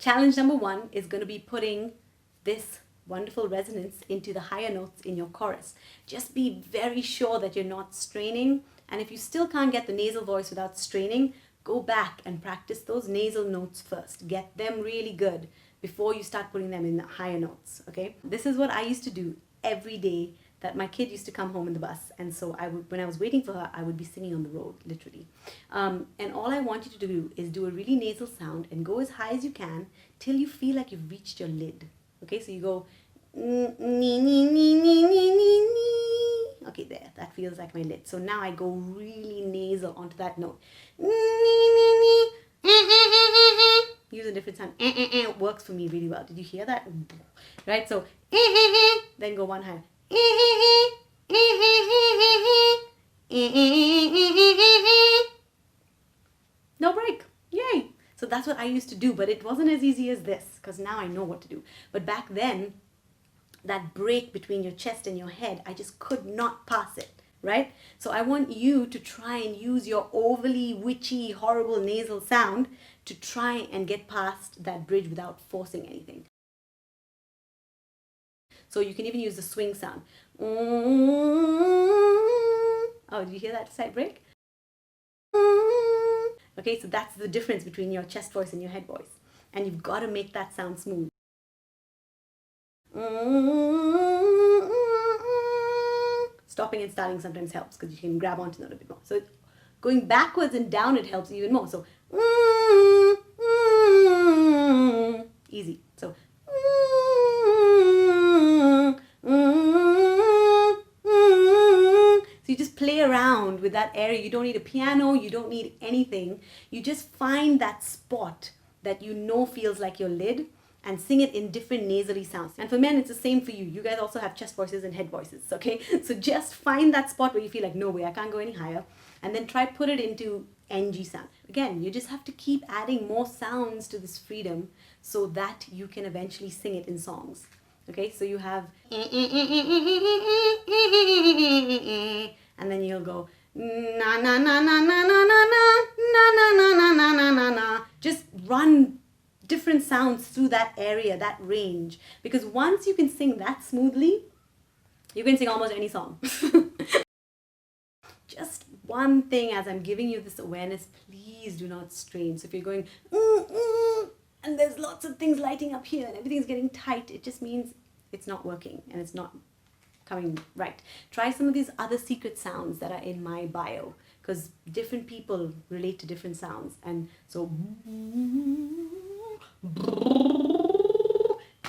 challenge number 1 is going to be putting this wonderful resonance into the higher notes in your chorus. Just be very sure that you're not straining, and if you still can't get the nasal voice without straining, go back and practice those nasal notes first. Get them really good before you start putting them in the higher notes, okay? This is what I used to do every day that my kid used to come home in the bus, and so when I was waiting for her, I would be singing on the road, literally. And all I want you to do is do a really nasal sound and go as high as you can till you feel like you've reached your lid. Okay, so you go nee, nee, nee, nee, nee, nee, nee. Okay, there, that feels like my lid. So now I go really nasal onto that note. Use a different sound. It works for me really well. Did you hear that? Right, so then go one higher. No break. Yay! So that's what I used to do, but it wasn't as easy as this because now I know what to do. But back then, that break between your chest and your head, I just could not pass it, right? So I want you to try and use your overly witchy, horrible nasal sound to try and get past that bridge without forcing anything. So you can even use the swing sound. Oh, did you hear that side break? Okay, so that's the difference between your chest voice and your head voice. And you've got to make that sound smooth. Stopping and starting sometimes helps because you can grab onto that a bit more. So going backwards and down, it helps even more. So easy. So you just play around with that area. You don't need a piano, you don't need anything. You just find that spot that you know feels like your lid and sing it in different nasally sounds. And for men, it's the same for you. You guys also have chest voices and head voices, okay? So just find that spot where you feel like, no way, I can't go any higher. And then try put it into NG sound. Again, you just have to keep adding more sounds to this freedom so that you can eventually sing it in songs. Okay, so you have, and then you'll go na na na na na na na na na na na na na na na na. Just run different sounds through that area, that range. Because once you can sing that smoothly, you can sing almost any song. Just one thing as I'm giving you this awareness, please do not strain. So if you're going and there's lots of things lighting up here and everything's getting tight, it just means it's not working and it's not coming right. Try some of these other secret sounds that are in my bio because different people relate to different sounds. And so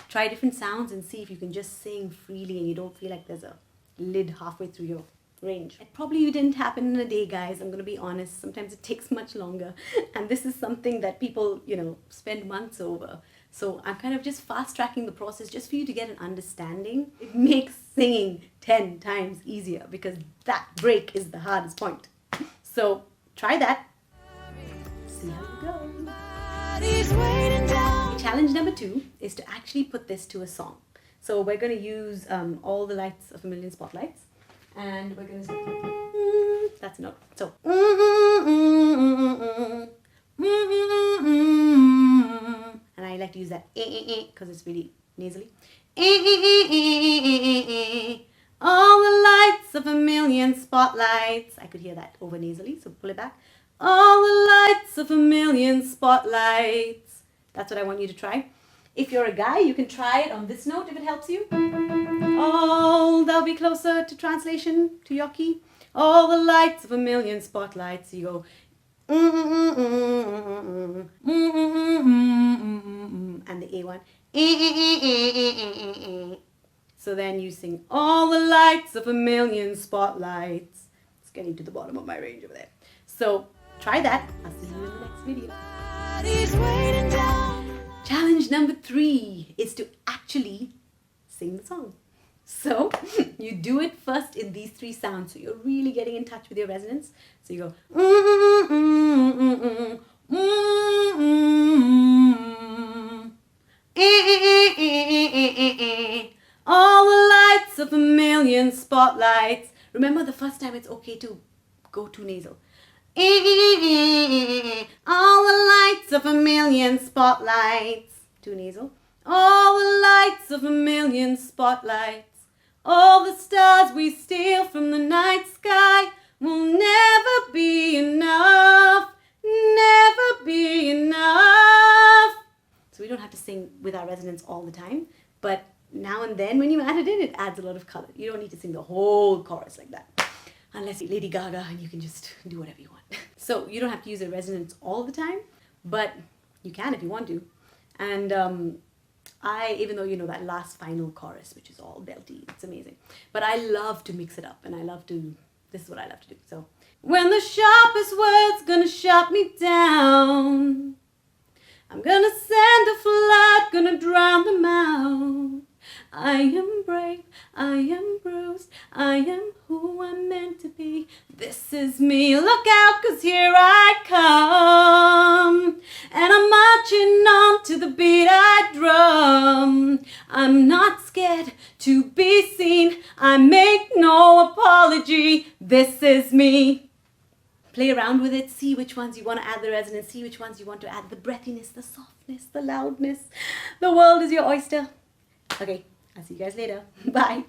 try different sounds and see if you can just sing freely and you don't feel like there's a lid halfway through your range. It probably didn't happen in a day, guys. I'm going to be honest. Sometimes it takes much longer. And this is something that people, spend months over. So I'm kind of just fast tracking the process just for you to get an understanding. It makes singing 10 times easier because that break is the hardest point. So try that. See how you go. Challenge number 2 is to actually put this to a song. So we're going to use All the Lights of a Million Spotlights. And we're going to say, that's a note. So, and I like to use that because it's really nasally. All the lights of a million spotlights. I could hear that over nasally, so pull it back. All the lights of a million spotlights. That's what I want you to try. If you're a guy, you can try it on this note if it helps you. Oh, that'll be closer to translation to your key. All the lights of a million spotlights. You go, and the A one. So then you sing, all the lights of a million spotlights. It's getting to the bottom of my range over there. So try that. I'll see you in the next video. Challenge number 3 is to actually sing the song. So you do it first in these 3 sounds. So you're really getting in touch with your resonance. So you go, all the lights of a million spotlights. Remember the first time it's okay to go too nasal. All the lights of a million spotlights. too nasal. All the lights of a million spotlights, all the stars we steal from the night sky will never be enough, never be enough. So we don't have to sing with our resonance all the time, but now and then when you add it in, it adds a lot of color. You don't need to sing the whole chorus like that, unless you're Lady Gaga and you can just do whatever you want. So you don't have to use a resonance all the time, but you can if you want to. And even though, you know, that last final chorus, which is all belty, it's amazing. But I love to mix it up, and this is what I love to do. So, when the sharpest word's gonna shut me down, I'm gonna send a flood, gonna drown them out. I am brave, I am bruised, I am who I'm meant to be. This is me, look out, 'cause here I come. And I'm marching on to the beat I drum. I'm not scared to be seen, I make no apology. This is me. Play around with it, see which ones you want to add the resonance, see which ones you want to add the breathiness, the softness, the loudness. The world is your oyster. Okay, I'll see you guys later. Bye.